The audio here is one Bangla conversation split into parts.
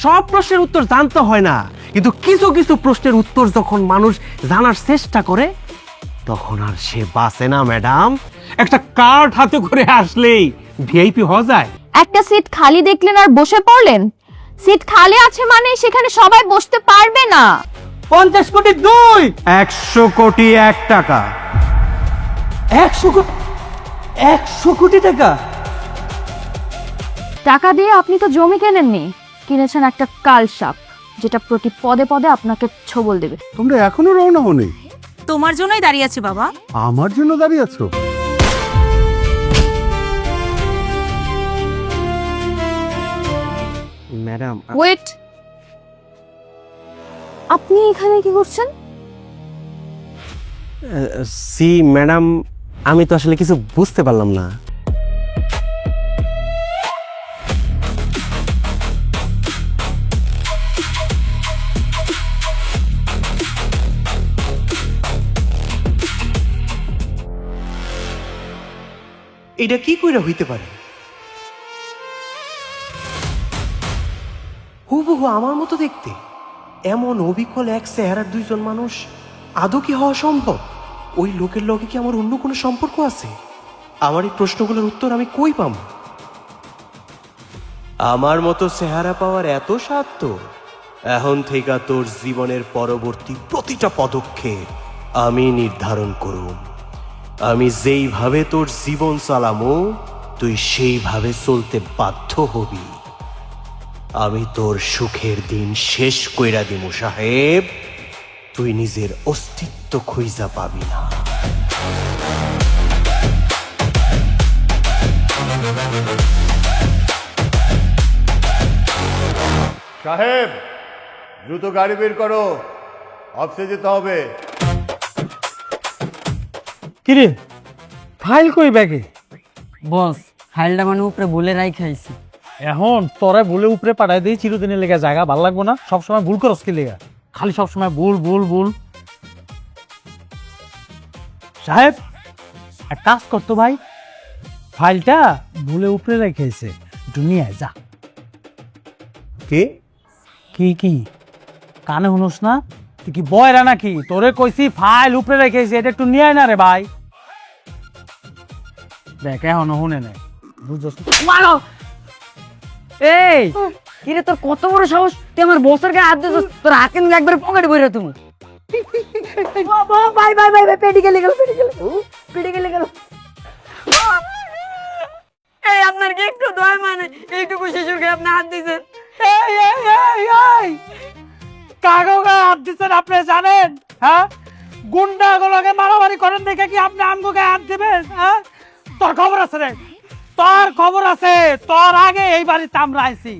সব প্রশ্নের উত্তর জানতে হয় না, কিন্তু কিছু কিছু প্রশ্নের উত্তর যখন মানুষ জানার চেষ্টা করে তখন আর সে বাঁচে না ম্যাডাম। একটা কার্ড হাতে করে আসলেই ভিআইপি হওয়া যায়। একটা সিট খালি দেখলেন আর বসে পড়লেন? সিট খালি আছে মানে সেখানে সবাই বসতে পারবে না। 50 কোটি 2, 100 কোটি 1 টাকা। 100 কোটি টাকা? টাকা দিয়ে আপনি তো জমি কেনেননি, কিনেছেন একটা কাল সাপ, যেটা প্রতি পদে পদে আপনাকে ছবল দেবে। তোমরা এখনো রওনা হওনি? তোমার জন্যই দাঁড়িয়ে আছি বাবা। আমার জন্য দাঁড়িয়ে আছো? ম্যাডাম ওয়েট, আপনি এখানে কি করছেন? সি ম্যাডাম, আমি তো আসলে কিছু বুঝতে পারলাম না। এটা কি কইরা হইতে পারে? হুবহু আমার মতো দেখতে, এমন অবিকল এক চেহারার দুইজন মানুষ আদৌ কি হওয়া সম্ভব? ওই লোকের লগে কি আমার অন্য কোনো সম্পর্ক আছে? আমার এই প্রশ্নগুলোর উত্তর আমি কই পাব? আমার মতো চেহারা পাওয়ার এত স্বাদ? এখন থেকে তোর জীবনের পরবর্তী প্রতিটা পদক্ষেপ আমি নির্ধারণ করুম। আমি যেইভাবে তোর জীবন চালামো তুই সেইভাবে চলতে বাধ্য হবি। আমি তোর সুখের দিন শেষ কইরা দিমু সাহেব, তুই নিজের অস্তিত্ব খুঁজা পাবি না। সাহেব, দ্রুত গাড়ি বের করো, অফিসে যেতে হবে। কিরে ফাইল কই ব্যাগে? বস ফাইলটা মানে উপরে বলে রাই খাইছি। এখন তোরে ভুলে উপরে পাঠাই দিই, চিরদিনের লেগে জায়গা ভালো লাগবো না, সবসময় ভুল করস কি লেগা? খালি সবসময় ভুল ভুল ভুল। সাহেব এক কাজ করতো ভাই, ফাইলটা ভুলে উপরে রেখেছে, একটু নিয়ে আয় যা। কি কি কি কানে শুনোস না? তুই কি বয়রা নাকি? তোরে কইছি ফাইল উপরে রেখেছি, এটা একটু নিয়ে আয় না রে ভাই। দেখ এখনো শুনে নেই, বুঝছস? এই কিরে তোর কত বড় সাহস, তুই আমার বসের গায়ে হাত দিছিস? তোর হাত কিন্তু একবারে পকেটে বইরা তুমি। ভাই ভাই ভাই ভাই পেটে গেলে গেল, পেটে গেলে পেটে গেলে গেল। এই আপনার কি একটু দয়া মানে এইটুকু শিশুর গায়ে আপনি হাত দিয়েছেন? কাগো গায়ে হাত দিচ্ছেন আপনি জানেন? হ্যাঁ, গুন্ডা গুলোকে মারামারি করেন দেখে কি আপনি আমগো গায়ে হাত দেবেন? হ্যাঁ, তোর খবর আছে রে, তোর খবর আছে। তোর আগে এই বাড়িতে আমরা আইছি,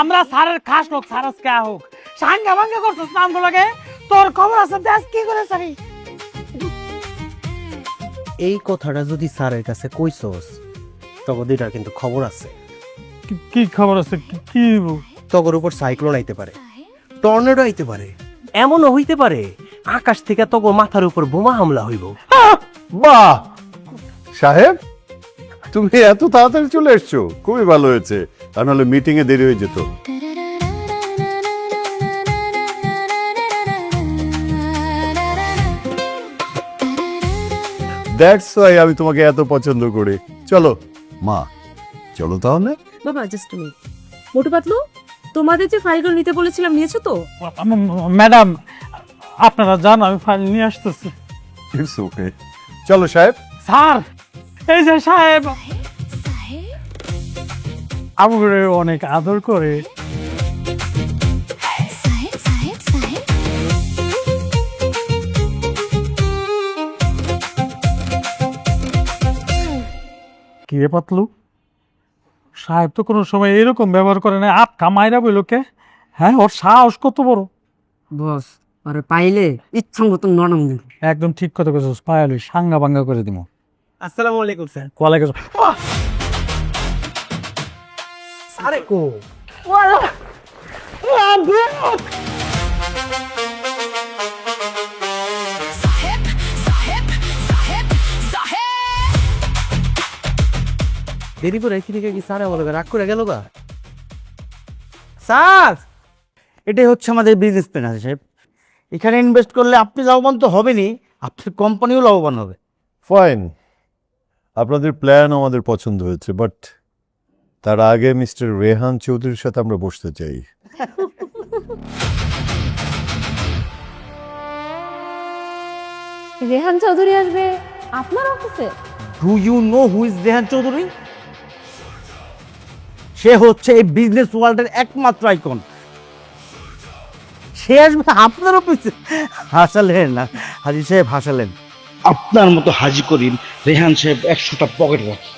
আমরা স্যারের খাস লোক, সারস কে হোক সাঙ্গা ভাঙ্গা করছিস না আমগুলোকে, তোর খবর আছে। দেখ কি করে সারি। এই কথাটা যদি স্যারের কাছে কইছস তখন এটার কিন্তু খবর আছে। কি খবর আছে? কি তগর উপর সাইক্লোন আইতে পারে, টর্নেডো আইতে পারে, এমনও হইতে পারে আকাশ থেকে তগর মাথার উপর বোমা হামলা হইব। বাহ সাহেব, তুমি এত তাড়াতাড়ি চলে এসছো, খুবই ভালো হয়েছে, তা নাহলে মিটিং এ দেরি হয়ে যেত। দ্যাটস ওয়াই আমি তোমাকে এত পছন্দ করি। চলো মা, চলো তাহলে। বাবা জাস্ট মিনিট। মোটু পাতলু, তোমাদের যে ফাইলগুলো নিতে বলেছিলাম নিয়েছো তো? ম্যাডাম আপনারা যান, আমি ফাইল নিয়ে আসতেছি। ইটস ওকে, চলো সাহেব। স্যার এই যে সাহেব আমাকে অনেক আদর করে। কি রে পাতলু, সাহেব তো কোনো সময় এরকম ব্যবহার করে না, আটকা মাইরা বইলোকে। হ্যাঁ, ওর সাহস কত বড়। বস আরে পাইলে ইচ্ছা মতো নরম দিন। একদম ঠিক কথা কইছস, পায়ালি সাঙ্গা বাঙ্গা করে দিমু। আসসালামু আলাইকুম স্যার। ওয়ালাইকুম আসসালাম। স্যারে কো দেরি করে কি থেকে কি স্যার আমার রাগ করে গেল গা? স্যার এটাই হচ্ছে আমাদের বিজনেস প্ল্যান আছে সাহেব। এখানে ইনভেস্ট করলে আপনি লাভবান তো হবেনই, আপনার কোম্পানিও লাভবান হবে। ফাইন, আপনাদের প্ল্যান আমাদের পছন্দ হয়েছে, বাট তার আগে মিস্টার রেহান চৌধুরীর সাথে আমরা বসতে চাই। রেহান চৌধুরী আসবে আপনার অফিসে? Do you know who is Rehan Chowdhury? সে হচ্ছে এই বিজনেস ওয়ার্ল্ডের একমাত্র আইকন। সে আসবে আপনার অফিসে? হাসালেন না হাজি সাহেব, হাসালেন। আপনার মতো হাজি করিম রেহান সাহেব 100টা পকেট রাখে।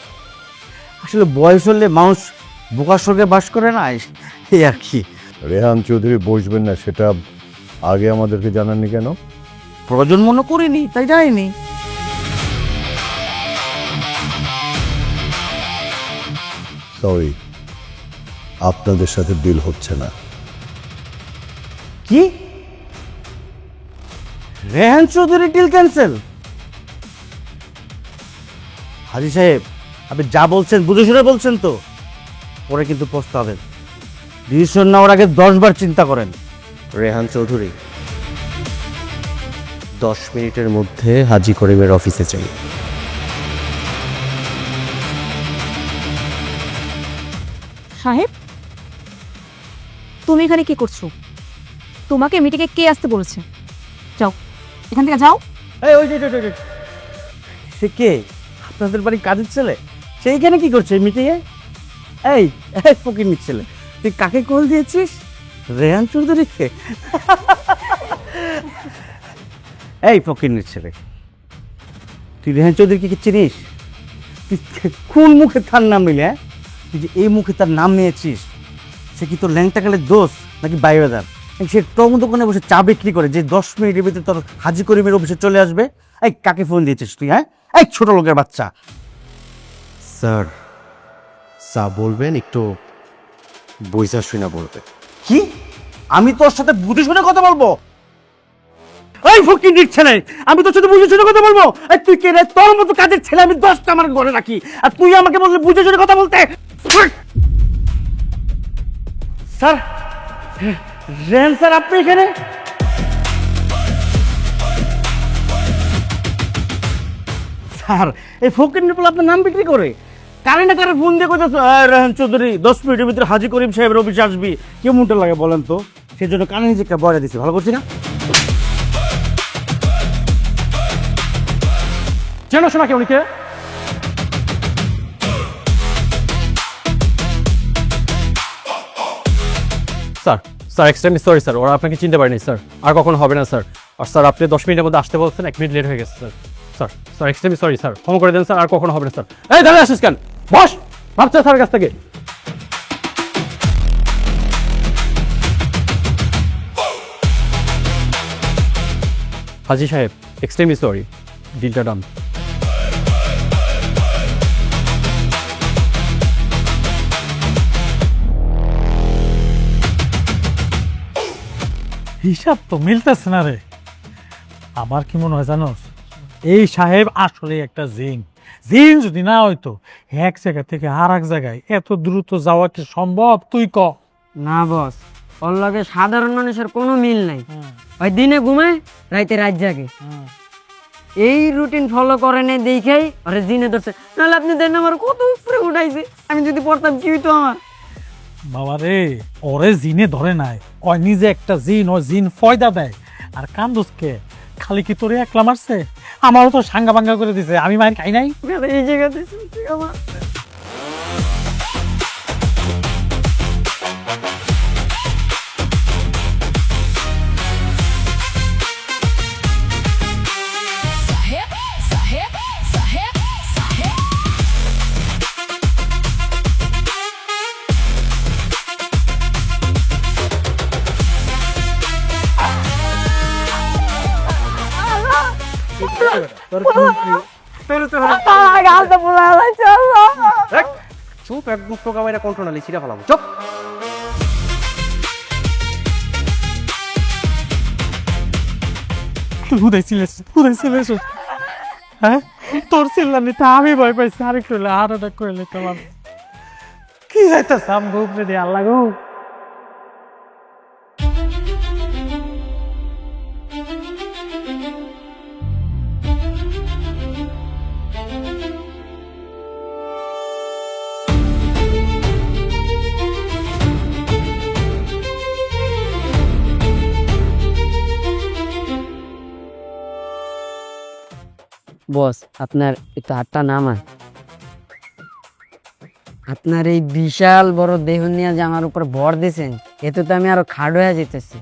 আসলে বয়স হলে মানুষ বোকার স্বর্গে বাস করে না, এই আর কি। রেহান চৌধুরী বসবেন না সেটা আগে আমাদেরকে জানাননি কেন? প্রয়োজন মনে করিনি, তাই যায়নি। সরি, আপনাদের সাথে ডিল হচ্ছে না। কি? Rehan Chowdhury deal cancel? হাজি সাহেব, আপনি যা বলছেন বুঝে শুনে বলছেন তো? পরে কিন্তু পস্তাবেন। ডিসিশন নেওয়ার আগে 10 বার চিন্তা করেন। রেহান চৌধুরী, 10 মিনিটের মধ্যে হাজি করিমের অফিসে চাই। সাহেব, তুমি এখানে কি করছো? তোমাকে মিটিংয়ে কে আসতে বলেছে? যাও এখান থেকে, যাও। এই ওই যে সে কে? আপনাদের বাড়ি কাজের ছেলে? সেইখানে কি করছে মিটিংয়ে? এই ফকির ছেলে, তুই কাকে কল দিয়েছিস? রেহান চৌধুরীকে? এই ফকির ছেলে, তুই রেহান চৌধুরীকে কি চিনিস? তুই কোন মুখে তার নাম নিলে? হ্যাঁ, তুই যে এই মুখে তার নাম নিয়েছিস, সে কি তোর ল্যাংটাকালের দোষ নাকি বাইরেদার? সে তোর দোকানে বসে চা বিক্রি করে, যে 10 মিনিটের ভিতরে তোর হাজি করিমের অফিসে চলে আসবে। এই কাকে ফোন দিয়েছিস তুই? হ্যাঁ, এই ছোট লোকের বাচ্চা। স্যার, যা বলবেন একটু বইসা শুনা বলবে। কি? আমি তোর সাথে বুঝে শুনে কথা বলবো? এই ফকির ছেলে, আমি তোর সাথে বুঝে শুনে কথা বলবো? এই তুই কে রে? তোর মতো কাজের ছেলে আমি 10টা আমার ঘরে রাখি, আর তুই আমাকে বললে বুঝে শুনে কথা বলতে? স্যার, রেন স্যার, আপনি এখানে? স্যার, এই ফকির বলে আপনার নাম বিক্রি করে কারে না কারে ফোন দিয়ে কোথাও রেহান চৌধুরী 10 মিনিটের ভিতরে হাজি করিম সাহেবের অফিসে আসবি। কেউ মুটে লাগে বলেন তো? সেই জন্য কানে নিজেকে বয়া দিচ্ছে। ভালো করছি না? চেনো শোনা কেউ নিকে? Sir, sir extremely sorry sir, ওরা আপনাকে চিনতে পারেনি স্যার, আর কখনো হবে না স্যার। আর স্যার, আপনি 10 মিনিটের মধ্যে আসতে বলছেন, 1 মিনিট লেট হয়ে গেছে sir. Sir, sir extremely sorry sir, ক্ষমা করে দেন স্যার, আর কখনো হবে না স্যার। এই দাঁড়িয়ে আসিস কেন? বস, ভাবছে স্যারের কাছ থেকে। হাজি সাহেব, এক্সট্রিমলি সরি, ডিলটা ডান। হিসাব তো মিলতেছে না রে। আমার কি মনে হয় জানোস, এই সাহেব আসলে একটা জিন। জিন যদি না হইতো, এক জায়গা থেকে আর এক জায়গায় এত দ্রুত যাওয়া কি সম্ভব? তুই ক। না বস, ওর লগে সাধারণ মানুষের কোনো মিল নাই। ওই দিনে ঘুমায়, রাইতে রাত জাগে। এই রুটিন ফলো করে নেই দেখেই আরে জিনে ধরছে। নাহলে আপনি দেন আমার কত উপরে উঠাইছে, আমি যদি পড়তাম কি হইতো আমার? বাবা রে, ওরে জিনে ধরে নাই, ওই নিজে একটা জিন, ও জিন ফয়দা দেয়। আর কান্দুসকে খালি কি তোরে একলা মারছে? আমারও তো সাঙ্গা ভাঙ্গা করে দিছে, আমি মায়ের খাই নাই। এই জায়গাতে আমার চুপ, একদম প্রোগ্রামের কন্ট্রোল নালি ছিঁড়ে ফেলাবো। চুপ। হুদাই ছিলেছ, হ্যাঁ? তোর চিল্লানি তা আমি ভয় পাইছি। আরেকটু হলে হার্ট অ্যাটাক করলে তোমার কি হয়তো সাম ঘুমরে দিয়ে আল্লাহ গো। বস আপনার একটু হাতটা নামান। আপনার এই বিশাল বড় দেহ নিয়ে যে আমার উপর ভর দিয়েছেন, এতে তো আমি আরো খাড় হয়ে যেতেছি।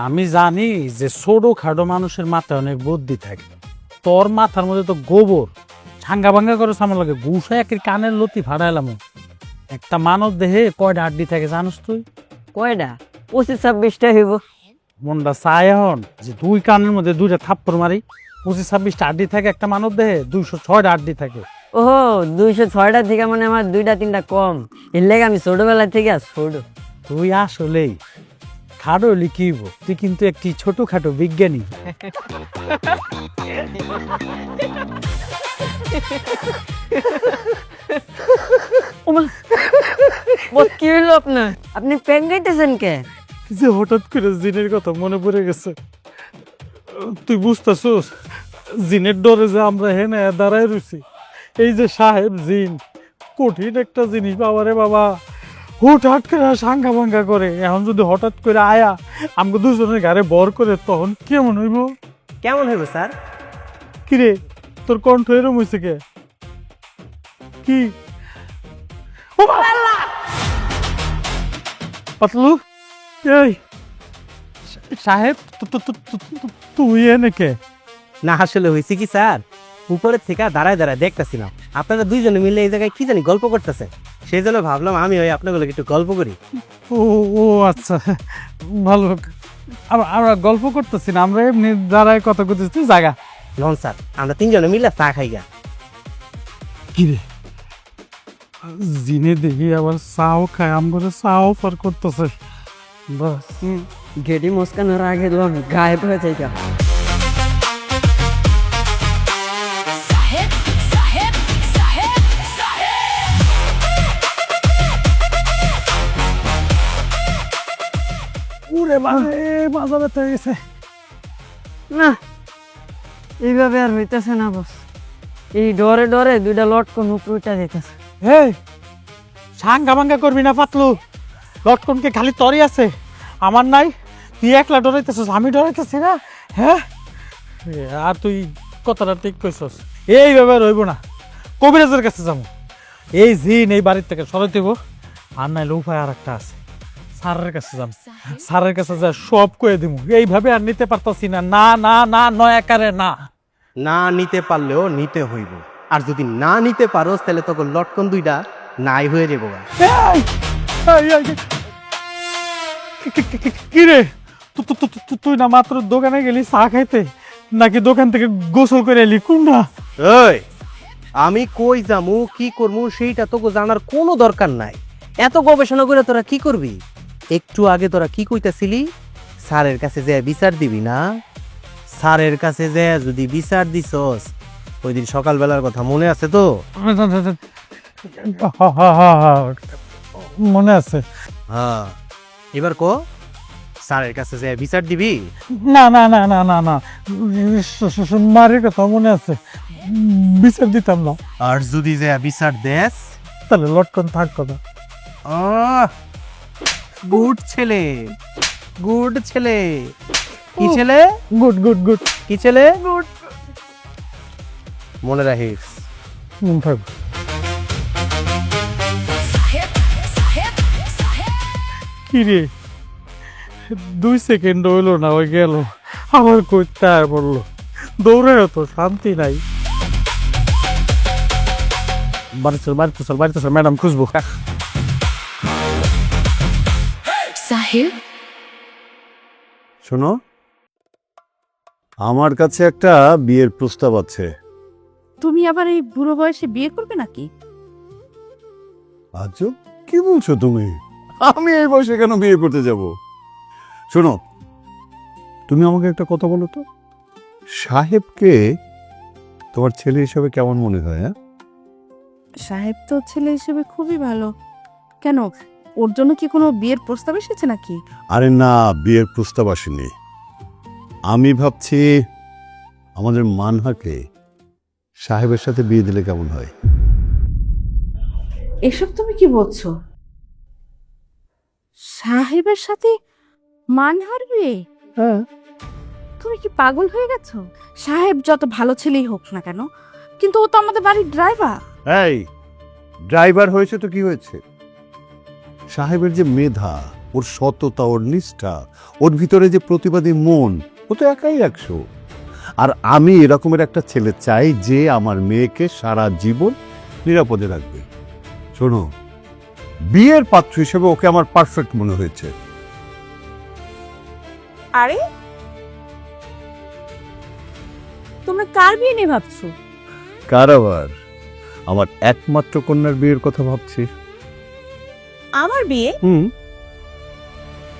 আমি জানি যে ছোট খাটো মানুষের মাথায় অনেক বুদ্ধি থাকে, তোর মাথার মধ্যে তো গোবর ছাঙ্গা ভাঙ্গা করে সামনে লাগে, গুসা একের কানের লতি ফাড়াইলাম। একটা মানব দেহে কয়টা আড্ডি থাকে জানোস তুই? কয়টা? 25-26টা হইব। মনটা চায় এখন যে দুই কানের মধ্যে দুইটা থাপ্পড় মারি, 25-26টা আড্ডি থাকে একটা মানব দেহে, 206টা আড্ডি থাকে। ওহো, 206টা থেকে মানে আমার 2-3টা কম। এর লেগে আমি ছোটবেলা থেকে ছোট। তুই আসলেই খাটো হলি কি হইব? তুই কিন্তু একটি ছোটখাটো বিজ্ঞানী। বস কি হইলো আপনার? আপনি প্যাং গাইতেছেন কে? যে হঠাৎ করে জিনের কথা মনে পড়ে গেছে। তুই বুঝতেছোস জিনের ডরে যে আমরা হেনে দাঁড়ায় রয়েছি। এই যে সাহেব জিন, কঠিন একটা জিনিস বাবা রে বাবা, হুটহাট করে সাঙ্গা ভাঙ্গা করে। এখন যদি হঠাৎ করে আয়া আমাকে দুজনের ঘাড়ে বর করে, তখন কেমন হইব? কেমন হইব স্যার? কিরে তোর কণ্ঠ এরম হয়েছে কে? কি ও বাবা! পাতলু, এই সাহেব তুই এনেকে? না আসলে হয়েছে কি স্যার, উপরের থেকে দাঁড়ায় দাঁড়ায় দেখতেছিলাম আপনারা দুইজনে মিলে এই জায়গায় কি জানি গল্প করতেছে, সেই জন্য ভাবলাম আমি ওই আপনাগুলো একটু গল্প করি। ও ও আচ্ছা, ভালো। আমরা গল্প করতেছি না, আমরা এমনি দাঁড়ায় কথা করতেছি জায়গা। নন স্যার, আমরা তিনজনে মিলে চা খাই গা। কি রে, জিনে দেখি আবার চাও খায়, আমরা চাও অফার করতেছে। বস গেডি মুস্কানোর আগে তো আমি গায়েব হয়ে যাই। ওরে বাবা, মাজা ব্যথা হয়ে গেছে। না, এইভাবে আর হইতেছে না বস। এই ডরে ডরে 2টা লটকন উপরে উঠা যেতেছে। এই সাঙ্গা ভাঙ্গা করবি না পাতলু, লটকনকে খালি তরি আছে, আমার নাই। তুই একলা ডরাইতেছিস, আমি ডরাইতেছি না? হ্যাঁ, আর তুই কথাটা ঠিক কইছস। এই ব্যাপার হইব না, কবিরাজের কাছে যাবো। এই জিন এই বাড়ির থেকে সরাই দেবো। আর নাইলে উপায় আর একটা আছে, স্যারের কাছে যাম। স্যারের কাছে যা সব কয়ে দিব। এইভাবে আর নিতে পারতাছি না। না না না, নয় একারে না। না নিতে পারলেও নিতে হইব, আর যদি না নিতে পারোস তাহলে তখন লটকন দুইটা নাই হয়ে যাবো। এই, কি রে, তুই না মাত্র দোকানে গেলি চা খাইতে, নাকি দোকান থেকে গোসল করে এলি? কোনটা? ওই আমি কই যামু কি করমু সেইটা তোকে জানার কোনো দরকার নাই। এত গবেষণা করে তোরা কি করবি? একটু আগে তোরা কি কইতাছিলি? স্যারের কাছে যে বিচার দিবি না? স্যারের কাছে যে যদি বিচার দিছস, ওই দিন সকালবেলার কথা মনে আছে তো? মনে আছে। হ্যাঁ, এবার কো, স্যারের কাছে যে বিচার দিবি? না না না না না না, মারের কথা মনে আছে, বিচার দিতাম না। আর যদি যে বিচার দেস তাহলে লটকন থাকতো না। গুড ছেলে, গুড ছেলে। কি ছেলে? Good good good. কি ছেলে? গুড। মনে রাখিস। থাক। কি রে, 2 সেকেন্ড হইলো না, ওই গেল আবার কইতে বললো। দৌড়ে তো শান্তি নাই। বাড়িতে চল, বাড়িতে চল, বাড়িতে চল, ম্যাডাম খুঁজবো। সাহেব, শোনো, আমার কাছে একটা বিয়ের প্রস্তাব আছে। তুমি আবার এই বুড়ো বয়সে বিয়ে করবে নাকি? আজও কি বলছো তুমি? আমি এই বয়সে কেন বিয়ে করতে যাব? শোনো, তুমি আমাকে একটা কথা বলো তো, সাহেবকে তোমার ছেলে হিসেবে কেমন মনে হয়? হ্যাঁ, সাহেব তো ছেলে হিসেবে খুবই ভালো। কেন, ওর জন্য কি কোনো বিয়ের প্রস্তাব এসেছে নাকি? আরে না, বিয়ের প্রস্তাব আসেনি। আমি ভাবছি আমাদের মানহাকে সাহেবের সাথে বিয়ে দিলে কেমন হয়। এসব তুমি কি বলছো? সাহেবের সাথে মানহার বিয়ে? হ্যাঁ, তুমি কি পাগল হয়ে গেছো? সাহেব যত ভালো ছেলেই হোক না কেন, কিন্তু ও তো আমাদের বাড়ির ড্রাইভার। এই ড্রাইভার হয়েছে তো কি হয়েছে? সাহেবের যে মেধা, ওর সততা, ওর নিষ্ঠা, ওর ভিতরে যে প্রতিবাদী মন, ও তো একাই 100। আর আমি এরকমের একটা ছেলে চাই যে আমার মেয়েকে সারা জীবন নিরাপদে রাখবে। শোনো, বিয়ের পাত্র হিসেবে ওকে আমার পারফেক্ট মনে হয়েছে। আরে তোমরা কার বিয়ে নিয়ে ভাবছো? কার আবার? আমার একমাত্র কন্যার বিয়ের কথা ভাবছি। আমার বিয়ে?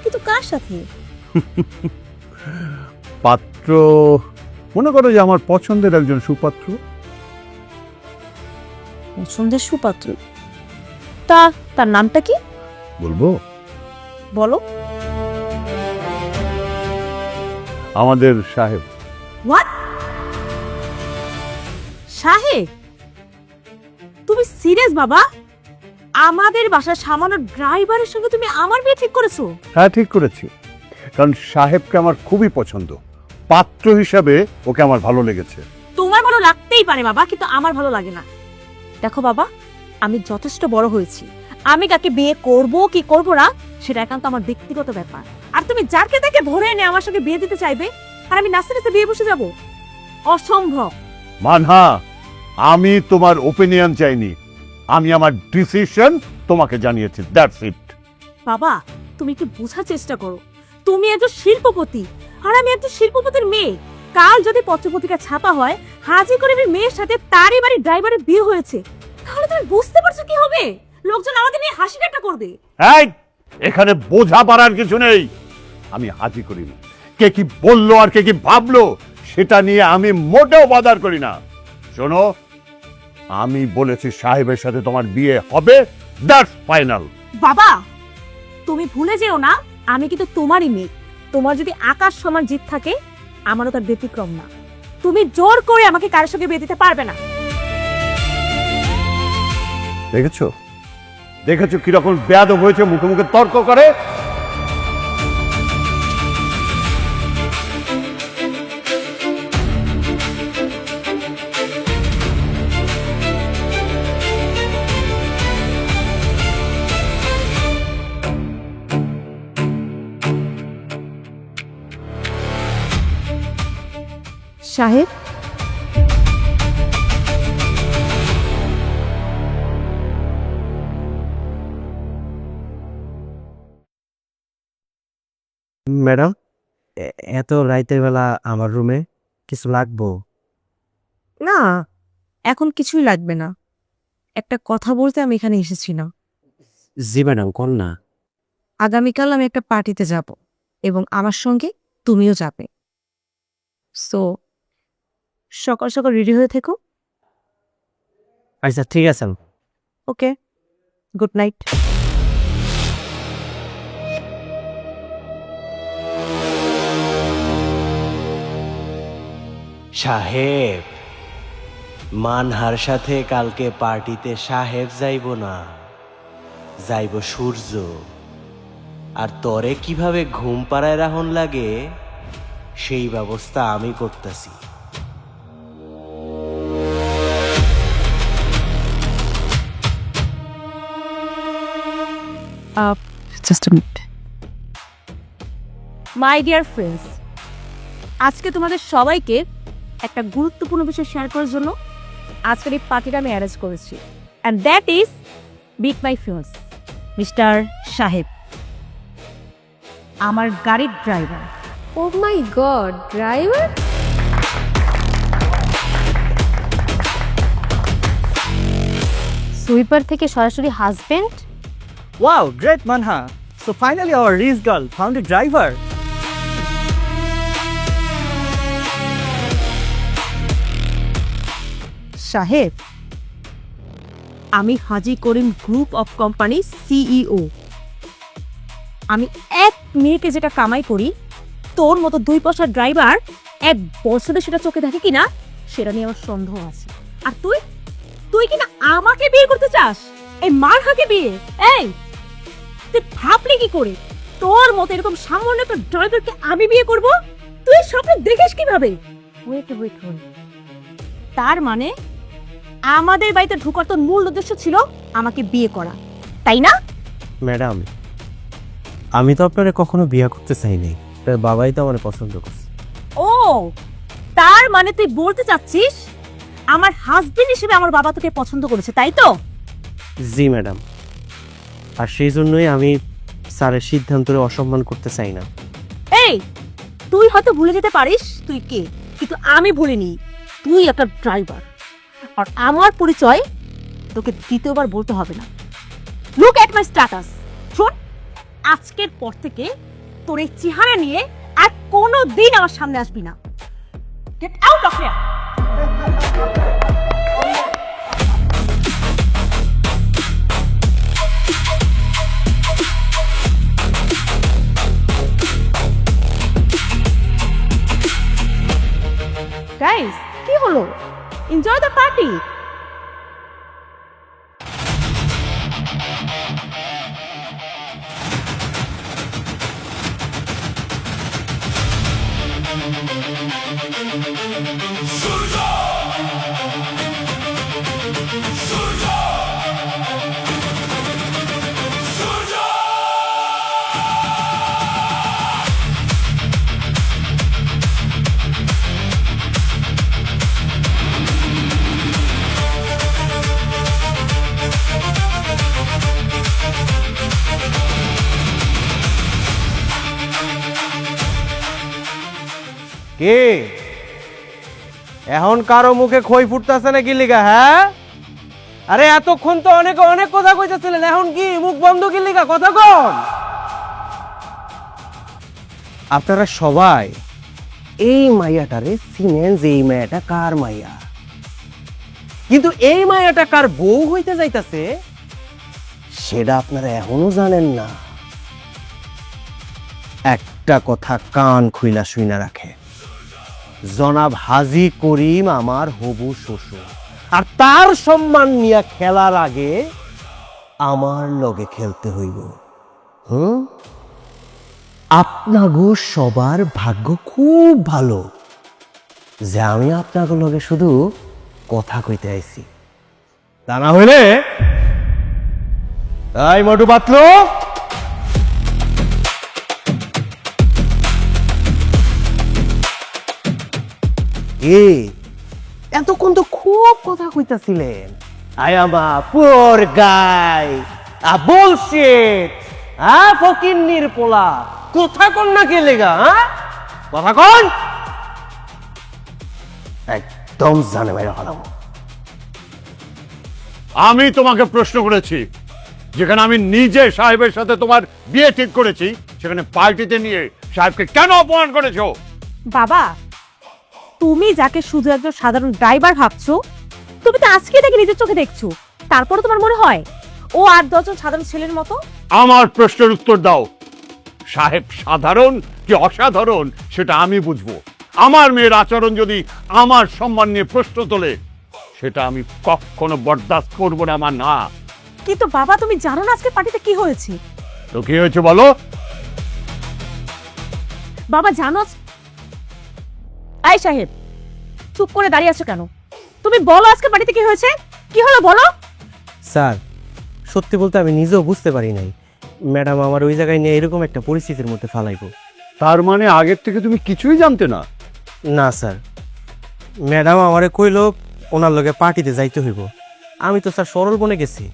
কিন্তু কার সাথে? পাত্র মনে করো যে আমার পছন্দের একজন সুপাত্র। পছন্দের সুপাত্র? তার নামটা কি? বলবো? বলো। আমাদের সাহেব। হোয়াট? সাহেব? তুমি সিরিয়াস বাবা? আমাদের বাসার সামান্য ড্রাইভারের সঙ্গে তুমি আমার বিয়ে ঠিক করেছো? হ্যাঁ, ঠিক করেছি। কারণ সাহেবকে আমার খুবই পছন্দ। পাত্র হিসাবে ওকে আমার ভালো লেগেছে। তোমার ভালো লাগতেই পারে বাবা, কিন্তু আমার ভালো লাগে না। দেখো বাবা, আমি যথেষ্ট বড় হয়েছি। আমি কাকে বিয়ে করব কি করব না সেটা একান্ত আমার ব্যক্তিগত ব্যাপার। আর তুমি যাকে তাকে ধরে এনে আমার সঙ্গে বিয়ে দিতে চাইবে, আর আমি নাচতে নাচতে বিয়ে বসে যাব? অসম্ভব। মানহা, আমি তোমার ওপিনিয়ন চাইনি, আমি আমার ডিসিশন তোমাকে জানিয়েছি, দ্যাটস ইট। বাবা, তুমি একটু বোঝার চেষ্টা করো। তুমি একজন শিল্পপতি আর আমি একজন শিল্পপতির মেয়ে। কাল যদি পত্রপত্রিকা ছাপা হয় হাজি করিমের মেয়ের সাথে তারই বাড়ির ড্রাইভারের বিয়ে হয়েছে, তাহলে তুমি বুঝতে পারছো কি হবে? লোকজন আমাদের নিয়ে হাসি ঠাট্টা করবে। এই, এখানে বোঝা পারার কিছু নেই। আমি হাজি করি না, কে কি বললো আর কে কি ভাবলো সেটা নিয়ে আমি মোটেও বাদার করি না। শোনো, আমি বলেছি সাহেবের সাথে তোমার বিয়ে হবে, দ্যাটস ফাইনাল। বাবা, তুমি ভুলে যেও না আমি কিন্তু তোমারই মেয়ে। তোমার যদি আকাশ সমান জিত থাকে, আমারও তার ব্যতিক্রম না। তুমি জোর করে আমাকে কারোর সঙ্গে বিয়ে দিতে পারবে না। দেখেছো দেখেছো কিরকম বেয়াদব হয়েছে, মুখে মুখে তর্ক করে। সাহেব, ম্যাডাম, এত রাইতের বেলা আমার রুমে কিছু লাগবো? না, এখন কিছুই লাগবে না। একটা কথা বলতে আমি এখানে এসেছি না। জি ম্যাডাম, কোন না। আগামীকাল আমি একটা পার্টিতে যাব এবং আমার সঙ্গে তুমিও যাবে। সো সকাল সকাল রেডি হয়ে থেকো। আচ্ছা ঠিক আছে। ওকে, গুড নাইট। সাহেব, মানহার সাথে কালকে পার্টিতে সাহেব যাইব না, যাইব সূর্য। আর তরে কিভাবে ঘুম পাড়ায় রাহন লাগে সেই ব্যবস্থা আমি করতেছি। Just a minute. My dear friends, আজকে তোমাদের সবাইকে একটা গুরুত্বপূর্ণ বিষয় শেয়ার করার জন্য আজকের এই পার্টিটা আমি অ্যারেঞ্জ করেছি। And that is meet my friends mister সাহেব, আমার গাড়ির driver. Oh my god, driver! Sweeper থেকে সরাসরি husband? Wow, great Manha. So finally our Reese girl found a driver. সাহেব, আমি হাজি করিম গ্রুপ অফ কোম্পানি সিইও। আমি এক মিনিটে যেটা কামাই করি, তোর মতো 2 পয়সার ড্রাইভার 1 বছরে সেটা চোখে দেখে কিনা সেটা নিয়ে আমার সন্দেহ আছে। আর তুই কিনা আমাকে বিয়ে করতে চাস? এই মারহাকে বিয়ে? এই তুই ভাবলি কি করে তোর মতো এরকম সামান্য একটা ড্রাইভারকে আমি বিয়ে করব? তুই স্বপ্ন দেখিস কিভাবে? ওয়েট তার মানে আমাদের বাড়িতে ঢোকার তোর মূল উদ্দেশ্য ছিল আমাকে বিয়ে করা, তাই না? ম্যাডাম, আমি তো আপনারে কখনো বিয়ে করতে চাইনি, তার বাবাই তো আমার পছন্দ করছে। ও, তার মানে তুই বলতে চাচ্ছিস আমার হাজবেন্ড হিসেবে আমার বাবা তোকে পছন্দ করেছে, তাই তো? জি ম্যাডাম, আর সেই জন্যই আমি স্যারের সিদ্ধান্তরে অসম্মান করতে চাই না। এই, তুই হয়তো ভুলে যেতে পারিস তুই কে, কিন্তু আমি ভুলিনি। তুই একটা ড্রাইভার, আর আমার পরিচয় তোকে দ্বিতীয়বার বলতে হবে না। Look at my status. শোন, আজকের পর থেকে তোর এই চেহারা নিয়ে আর কোনো দিন আমার সামনে আসবি না। Get out of here. Guys, কি হলো? Enjoy the party. কে এখন কারো মুখে খই ফুটতেছে নাকি লিগা? হ্যাঁ, আরে এতক্ষণ তো অনেক অনেক কথা কইতেছিলেন, এখন কি মুখ বন্ধ কি লিগা? কথা কম। আপনারা সবাই এই মাইয়াটারে চিনেন যে এই মাইয়াটা কার মাইয়া, কিন্তু এই মাইয়াটা কার বউ হইতে যাইতাছে সেটা আপনারা এখনো জানেন না। একটা কথা কান খুইলা শুইনা রাখে, জনাব হাজী করিম আমার হবু শ্বশুর, আর তার সম্মান নিয়ে খেলার আগে আমার লগে খেলতে হইব। আপনাগো সবার ভাগ্য খুব ভালো যে আমি আপনাগো লগে শুধু কথা কইতে আইছি, তা না হইলে এই মটু পাতলু, এতক্ষণ তো খুব কথা কইতাছিলেন। I am a poor guy, a bullshit, ফকিন্নির পোলা, কথা কন না কে লেগা? কথা কন, একদম জানে মেরে ফেলাম। আমি তোমাকে প্রশ্ন করেছি, যেখানে আমি নিজে সাহেবের সাথে তোমার বিয়ে ঠিক করেছি, সেখানে পার্টিতে নিয়ে সাহেবকে কেন অপমান করেছো? বাবা, তুমি যাকে শুধু একজন সাধারণ ড্রাইভার ভাবছো, তুমি তো আজকে তাকে নিজের চোখে দেখছো, তারপরে তোমার মনে হয় ও 8-10 জন সাধারণ ছেলের মতো? আমার প্রশ্নের উত্তর দাও। সাহেব সাধারণ কি অসাধারণ সেটা আমি বুঝবো। আমার মেয়ের আচরণ যদি আমার সম্মান নিয়ে প্রশ্ন তোলে, সেটা আমি কখনো বরদাস্ত করবো না। আমার না। কিন্তু বাবা, তুমি জানো না আজকে পার্টিতে কি হয়েছে? তো কি হয়েছে বলো? বাবা জানো? আই সাহেব, চুপ করে দাঁড়িয়ে আছো কেন? তুমি বলো আজকে পার্টিতে কি হয়েছে, কি হলো বলো। স্যার, সত্যি বলতে আমি নিজেও বুঝতে পারি নাই ম্যাডাম আমার ওই জায়গায় নিয়ে এরকম একটা পরিস্থিতির মধ্যে ফালাইব। তার মানে আগের থেকে তুমি কিছুই জানতে না? না স্যার, ম্যাডাম আমারে কইলো ওনার লগে পার্টিতে যাইতে হইব। আমি তো স্যার সরল বনে গেছি,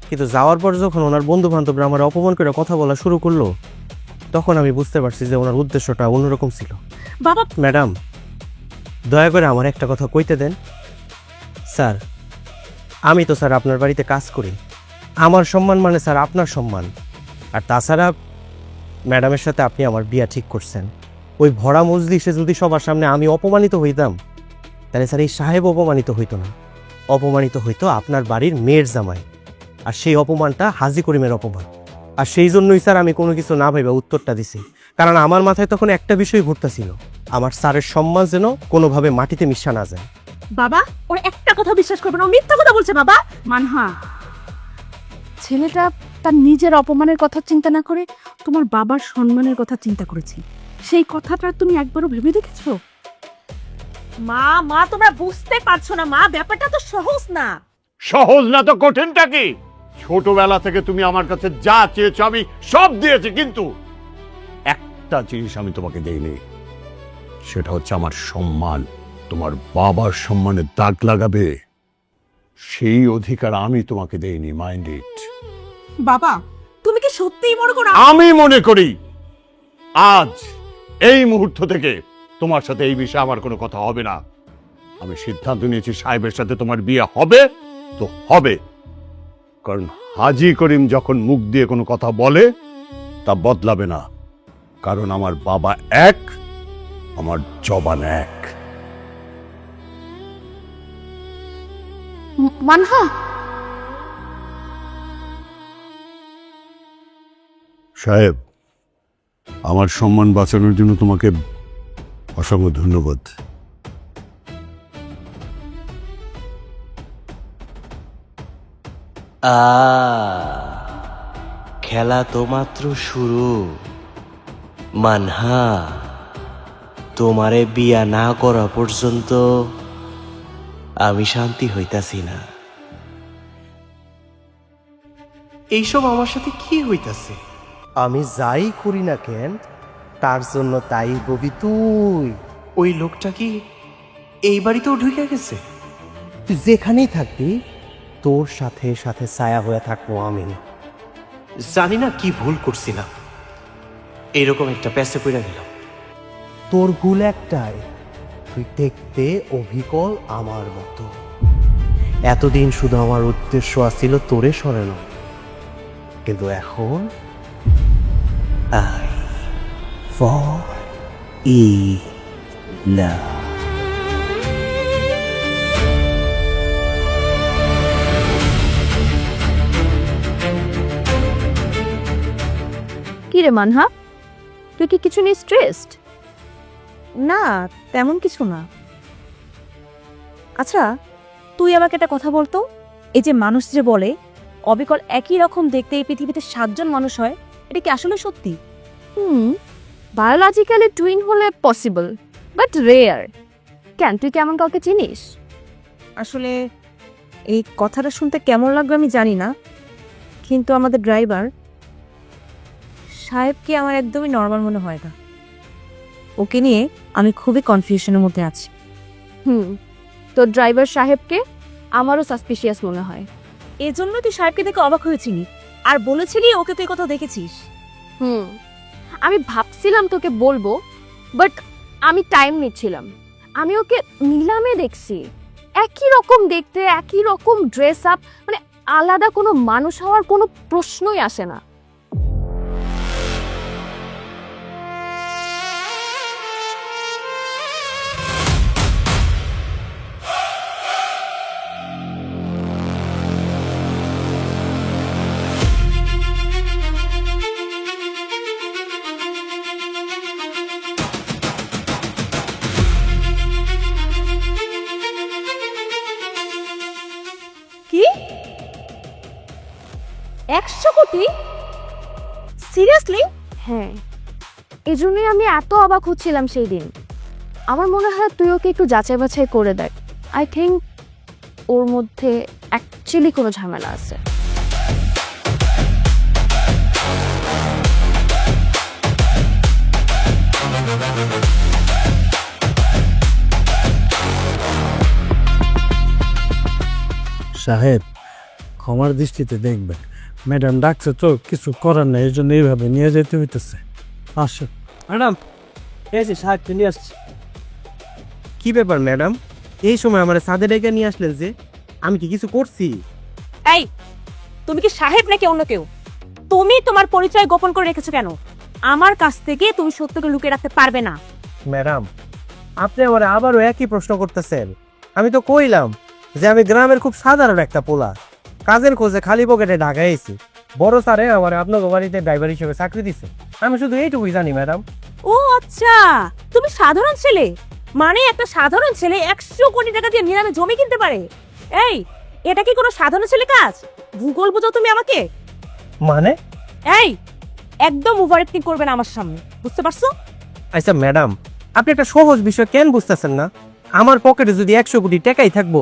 কিন্তু যাওয়ার পর যখন ওনার বন্ধু বান্ধবরা আমার অপমান করে কথা বলা শুরু করলো, তখন আমি বুঝতে পারছি যে ওনার উদ্দেশ্যটা অন্যরকম ছিল। বাবা, ম্যাডাম দয়া করে আমার একটা কথা কইতে দেন। স্যার, আমি তো স্যার আপনার বাড়িতে কাজ করি, আমার সম্মান মানে স্যার আপনার সম্মান। আর তাছাড়া ম্যাডামের সাথে আপনি আমার বিয়া ঠিক করছেন, ওই ভরা মজলিসে যদি সবার সামনে আমি অপমানিত হইতাম, তাহলে স্যার এই সাহেব অপমানিত হইতো না, অপমানিত হইতো আপনার বাড়ির মেয়ের জামাই। আর সেই অপমানটা হাজী করিমের অপমান। আর সেই জন্যই স্যার আমি কোনো কিছু না ভেবে উত্তরটা দিছি, কারণ আমার মাথায় তখন একটা বিষয় ঘুরতেছিল, আমার স্যারের সম্মান যেন কোনোভাবে মাটিতে মিশা না যায়। বাবা, ওর একটা কথা বিশ্বাস করবে না, ও মিথ্যা কথা বলছে। বাবা, মানহা, ছেলেটা তার নিজের অপমানের কথা চিন্তা না করে তোমার বাবার সম্মানের কথা চিন্তা করেছে। সেই কথাটা তুমি একবারও ভেবে দেখেছো? মা মা তোমরা বুঝতে পারছো না মা, ব্যাপারটা তো সহজ না। সহজ না তো কঠিনটা কি? ছোটবেলা থেকে তুমি আমার কাছে যা চেয়েছো আমি সব দিয়েছি, কিন্তু একটা জিনিস আমি তোমাকে দেইনি, সেটা হচ্ছে আমার সম্মান। তোমার বাবার সম্মানে দাগ লাগাবে সেই অধিকার আমি তোমাকে দেইনি। Mind it. বাবা তুমি কি সত্যিই মনে করো আমি মনে করি আজ এই মুহূর্ত থেকে তোমার সাথে এই বিষয়ে আমার কোনো কথা হবে না। আমি সিদ্ধান্ত নিয়েছি সাহেবের সাথে তোমার বিয়ে হবে তো হবে, কারণ হাজী করিম যখন মুখ দিয়ে কোনো কথা বলে তা বদলাবে না, কারণ আমার বাবা এক, আমার জবান এক। মানহা, সাহেব, আমার সম্মান বাঁচানোর জন্য তোমাকে অসংখ্য ধন্যবাদ। খেলা তো মাত্র শুরু। মানহা, তোমারে বিয়া না করা পর্যন্ত আমি শান্তি হইতাছি না। এইসব আমার সাথে কি হইতাছে? আমি যাই করি না কেন তার জন্য তাই ববি তুই। ওই লোকটা কি এই বাড়িতেও ঢুকে গেছে? তুই যেখানেই থাকবি তোর সাথে সাথে ছায়া হয়ে থাকবো আমি। জানি না কি ভুল করছিলাম, এরকম একটা প্যাসে পড়ে গেলাম। তোর ভুল একটাই, তুই দেখতে অবিকল আমার মতো। এতদিন শুধু আমার উদ্দেশ্য আছিল তোরে সরানো, কিন্তু এখন I fall in love. কি রে মানহা, তুই কি কিছু নিয়ে স্ট্রেসড? না তেমন কিছু না। আচ্ছা তুই আমাকে একটা কথা বলতো, এই যে মানুষ যে বলে অবিকল একই রকম দেখতে এই পৃথিবীতে 7 জন মানুষ হয়, এটা কি আসলে সত্যি? বায়োলজিক্যালি টুইন হলে পসিবল, বাট রেয়ার। কেন, তুই কেমন কাউকে চিনিস? আসলে এই কথাটা শুনতে কেমন লাগবে আমি জানি না, কিন্তু আমাদের ড্রাইভার সাহেবকে আমার একদমই নর্মাল মনে হয় না। ওকে নিয়ে আমি খুবই কনফিউশনের মধ্যে আছি। তোর ড্রাইভার সাহেবকে আমারও সাসপিশিয়াস মনে হয়। এজন্য তুই সাহেবকে দেখে অবাক হয়েছিলি আর বলেছিলি ওকে তুই কোথাও দেখেছিস। আমি ভাবছিলাম তোকে বলবো, বাট আমি টাইম নিচ্ছিলাম। আমি ওকে নিলামে দেখছি, একই রকম দেখতে, একই রকম ড্রেস আপ, মানে আলাদা কোনো মানুষ হওয়ার কোনো প্রশ্নই আসে না। কি 100 কোটি? সিরিয়াসলি? হ্যাঁ, এই জন্যই আমি এত অবাক হচ্ছিলাম সেই দিন। আমার মনে হয় তুই ওকে একটু যাচাই বাছাই করে দেখ। আই থিঙ্ক ওর মধ্যে অ্যাকচুয়ালি কোনো ঝামেলা আছে। সাহেব, ক্ষমার দৃষ্টিতে দেখবেন, ম্যাডাম ডাকছে তো, কিছু করার নেই, এই জন্য এইভাবে নিয়ে যেতে হইতেছে। আসো ম্যাডাম, এই যে সাহেব নিয়ে আসছি। কি ব্যাপার ম্যাডাম, এই সময় আমার সাদে ডেকে নিয়ে আসলেন যে? আমি কি কিছু করছি? এই তুমি কি সাহেব নাকি অন্য কেউ? তুমি তোমার পরিচয় গোপন করে রেখেছো কেন? আমার কাছ থেকে তুমি সত্যকে লুকিয়ে রাখতে পারবে না। ম্যাডাম, আপনি আমার আবারও একই প্রশ্ন করতেছেন। আমি তো কইলাম যে আমি গ্রামের খুব সাধারণ একটা পোলা, কাজের খোঁজে খালি পকেটে ঢাকায় এসেছি। বড় স্যারে আমার আপনার বাড়িতে ড্রাইভার হিসেবে চাকরি দিছে, আমি শুধু এইটুকুই জানি ম্যাডাম। ও আচ্ছা, তুমি সাধারণ ছেলে? মানে একটা সাধারণ ছেলে 100 কোটি টাকা দিয়ে নিলামে জমি কিনতে পারে? এই এটা কি কোনো সাধারণ ছেলে কাজ? ভূগোল বুঝো তুমি আমাকে? মানে? এই একদম ওভার অ্যাক্টিং করবে না আমার সামনে, বুঝতে পারছো? আচ্ছা ম্যাডাম, আপনি একটা সহজ বিষয় কেন বুঝতেছেন না? আমার পকেটে যদি 100 কোটি টাকাই থাকবো,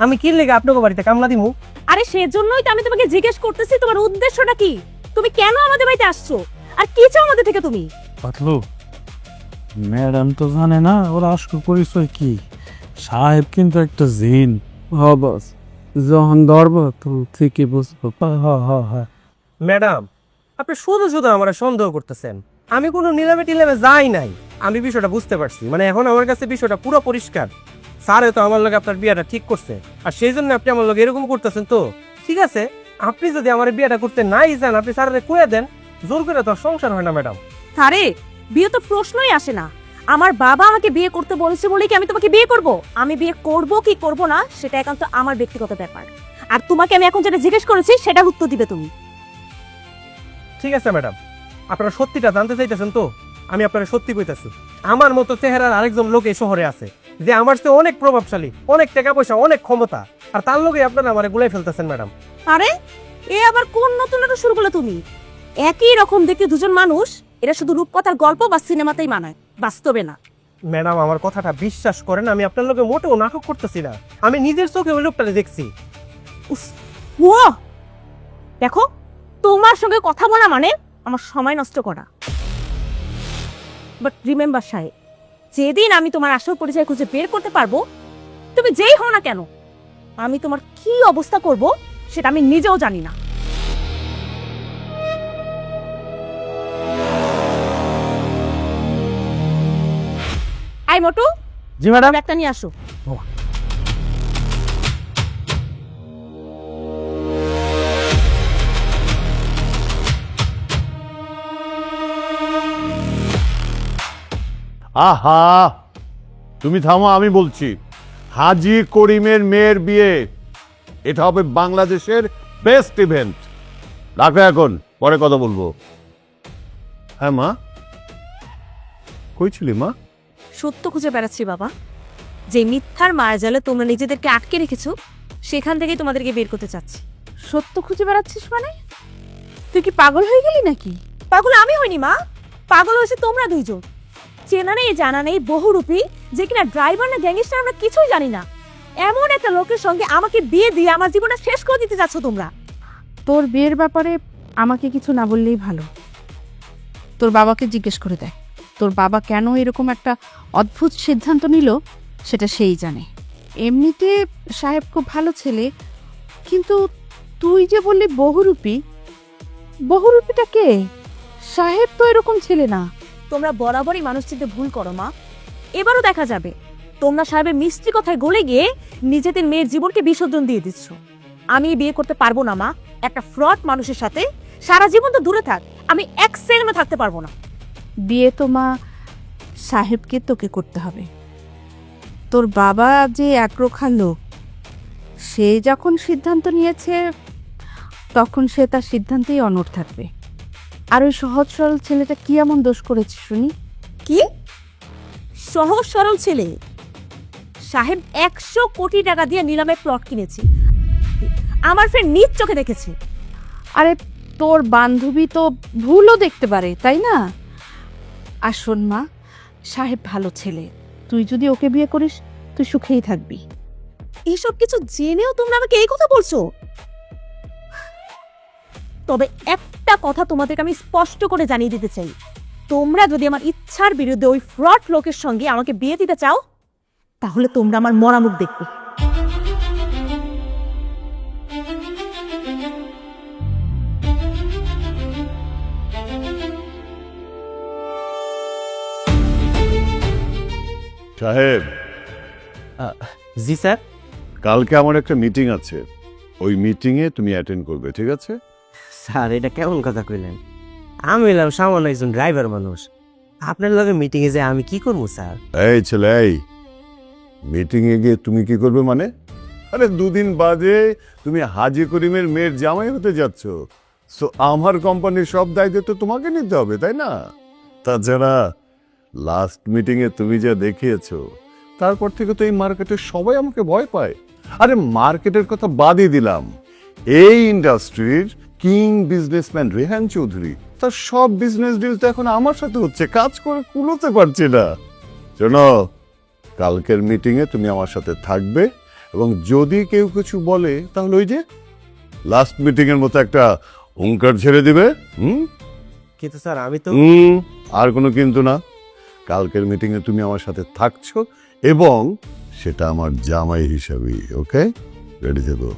আমি কি লেগে আপনাকে বাড়িতে কামলা দিমু? আরে সেজন্যই তো আমি তোমাকে জিজ্ঞেস করতেছি তোমার উদ্দেশ্যটা কি, তুমি কেন আমাদের বাড়িতে আসছো, আর কি চাও আমাদের থেকে তুমি? পাতলু, ম্যাডাম তো জানে না ওর আসল পরিচয় কি। সাহেব কিন্তু একটা জিন। বস, যখন ধরবো তো ঠিকই বুঝবো। ম্যাডাম, আপনি শুধু শুধু আমার সন্দেহ করতেছেন। আমি কোনো নিলামে টিলামে যাই নাই। আমি বিষয়টা বুঝতে পারছি, মানে এখন আমার কাছে বিষয়টা পুরো পরিষ্কার। স্যারে তো আমার লগে আপনার বিয়েটা ঠিক করছে, আর সেই জন্য আপনি আমার লগে এরকম করতেছেন। তো ঠিক আছে, আপনি যদি আমার বিয়েটা করতে নাই চান, আপনি স্যারে কয়ে দেন। জোর করে তো আর সংসার হয় না ম্যাডাম। আরে বিয়ে তো প্রশ্নই আসে না। আমার বাবা আমাকে বিয়ে করতে বলেছে বলেই কি আমি তোমাকে বিয়ে করব? আমি বিয়ে করব কি করব না সেটা একান্ত আমার ব্যক্তিগত ব্যাপার, আর তোমাকে আমি এখন যেটা জিজ্ঞেস করেছি সেটার উত্তর দিবে তুমি। ঠিক আছে ম্যাডাম, আপনারা সত্যিটা জানতে চাইতেছেন তো? আমি আপনারা সত্যি কইতাছি, আমার মতো চেহারার আরেকজন লোক এই শহরে আছে, যে আমার চেয়ে অনেক প্রভাবশালী, অনেক টাকা পয়সা, অনেক ক্ষমতা, আর তার লোকে আপনারা আমারে গুলাই ফেলতেছেন ম্যাডাম। আরে এ আবার কোন নতুন নাটক শুরু করলে তুমি? একই রকম দেখতে দুজন মানুষ, এরা শুধু রূপকথার গল্প বা সিনেমাতেই মানায়, বাস্তবে না। ম্যাডাম, আমার কথাটা বিশ্বাস করেন, আমি আপনার লোকে মোটেও নাটক করতেছি না। আমি নিজের চোখে ওই লোকটাকে দেখছি। ও দেখো, তোমার সঙ্গে কথা বলা মানে আমার সময় নষ্ট করা। বাট রিমেম্বার সাহেব, যেদিন আমি তোমার আসল পরিচয় খুঁজে বের করতে পারবো, তুমি যেই হও না কেন, আমি তোমার কি অবস্থা করব সেটা আমি নিজেও জানি না। I Motu, G madam. একটা নিয়ে আসো। আহা, তুমি থামো, আমি বলছি। হাজী করিমের মেয়ের বিয়ে, এটা হবে বাংলাদেশের বেস্ট ইভেন্ট। রাখো এখন, পরে কথা বলবো। হ্যাঁ মা, কই ছিলি মা? সত্য খুঁজে বেড়াচ্ছি বাবা। যে মিথ্যার মায়াজালে তোমরা নিজেদেরকে আটকে রেখেছো, সেখান থেকেই তোমাদেরকে বের করতে চাচ্ছি। সত্য খুঁজে বেড়াচ্ছিস মানে? তুই কি পাগল হয়ে গেলি নাকি? পাগল আমি হইনি মা, পাগল হয়েছে তোমরা দুইজন। চেনা নেই জানা নেই বহুরূপী, যে কিনা ড্রাইভার না গ্যাংস্টার আমরা কিছুই জানি না, এমন একটা লোকের সঙ্গে আমাকে বিয়ে দিয়ে আমার জীবনটা শেষ করে দিতে যাচ্ছ তোমরা। তোর বিয়ের ব্যাপারে আমাকে কিছু না বললেই ভালো। তোর বাবাকে জিজ্ঞেস করে দেখ, তোর বাবা কেন এরকম একটা অদ্ভুত সিদ্ধান্ত নিল সেটা সেই জানে। এমনিতে সাহেব খুব ভালো ছেলে, কিন্তু তুই যে বললি বহুরূপী, বহুরূপীটা কে? সাহেব তো এরকম ছেলে না। তোমরা বরাবরই মানুষ চিনতে ভুল করো মা। এবারও দেখা যাবে তোমরা সাহেবের মিষ্টি কথায় গলে গিয়ে নিজেদের মেয়ের জীবনকে বিসর্জন দিয়ে দিচ্ছ। আমি বিয়ে করতে পারবো না মা, একটা ফ্রড মানুষের সাথে সারা জীবন তো দূরে থাক, আমি এক সেকেন্ডও থাকতে পারবো না। বিয়ে তো মা সাহেবকে তোকে করতে হবে। তোর বাবা যে একরোখা লোক, সে যখন সিদ্ধান্ত নিয়েছে তখন সে তার সিদ্ধান্তেই অনড় থাকবে। আর ওই সহজ সরল ছেলেটা কি এমন দোষ করেছে শুনি? কি সহজ সরল ছেলে? সাহেব 100 কোটি টাকা দিয়ে নিলামে প্লট কিনেছে, আমার ফ্রেন্ড নিজ চোখে দেখেছে। আরে তোর বান্ধবী তো ভুলও দেখতে পারে, তাই না? আর শোন মা, সাহেব ভালো ছেলে, তুই যদি ওকে বিয়ে করিস তুই সুখেই থাকবি। এইসব কিছু জেনেও তোমরা আমাকে এই কথা বলছো? তবে একটা কথা তোমাদেরকে আমি স্পষ্ট করে জানিয়ে দিতে চাই, তোমরা যদি আমার ইচ্ছার বিরুদ্ধে ওই ফ্রড লোকের সঙ্গে আমাকে বিয়ে দিতে চাও, তাহলে তোমরা আমার মরা মুখ দেখবে। সাহেব, জি স্যার। কালকে আমার একটা মিটিং আছে, ওই মিটিংয়ে তুমি অ্যাটেন্ড করবে, ঠিক আছে? স্যার, এটা কেমন কথা কইলেন? আমি হলাম সামান্য একজন ড্রাইভার মানুষ, আপনার লগে মিটিংয়ে যে আমি কি করবো স্যার? এই ছেলে, এই মিটিংয়ে গিয়ে তুমি কি করবে মানে? আরে 2 দিন বাদে তুমি হাজী করিমের মেয়ের জামাই হতে যাচ্ছ, সো আমার কোম্পানির সব দায়িত্ব তো তোমাকে নিতে হবে, তাই না? তাছাড়া লাস্ট মিটিংয়ে তুমি যা দেখিয়েছো, তারপর থেকে তো এই মার্কেটে সবাই আমাকে ভয় পায়। আরে মার্কেটের কথা বাদই দিলাম, এই ইন্ডাস্ট্রির কিং বিজনেসম্যান রেহান চৌধুরী তার সব বিজনেস ডিল তো এখন আমার সাথে হচ্ছে, কাজ করে কুলোতে পারছি না। শোনো, কালকের মিটিংয়ে তুমি আমার সাথে থাকবে, এবং যদি কেউ কিছু বলে তাহলে ওই যে লাস্ট মিটিং এর মতো একটা হুঙ্কার ছেড়ে দিবে। কিন্তু স্যার আমি তো আর কোনো কিন্তু না। কালকের মিটিংয়ে তুমি আমার সাথে থাকছো, এবং সেটা আমার জামাই হিসাবেই। ওকে, রেডি থেকো।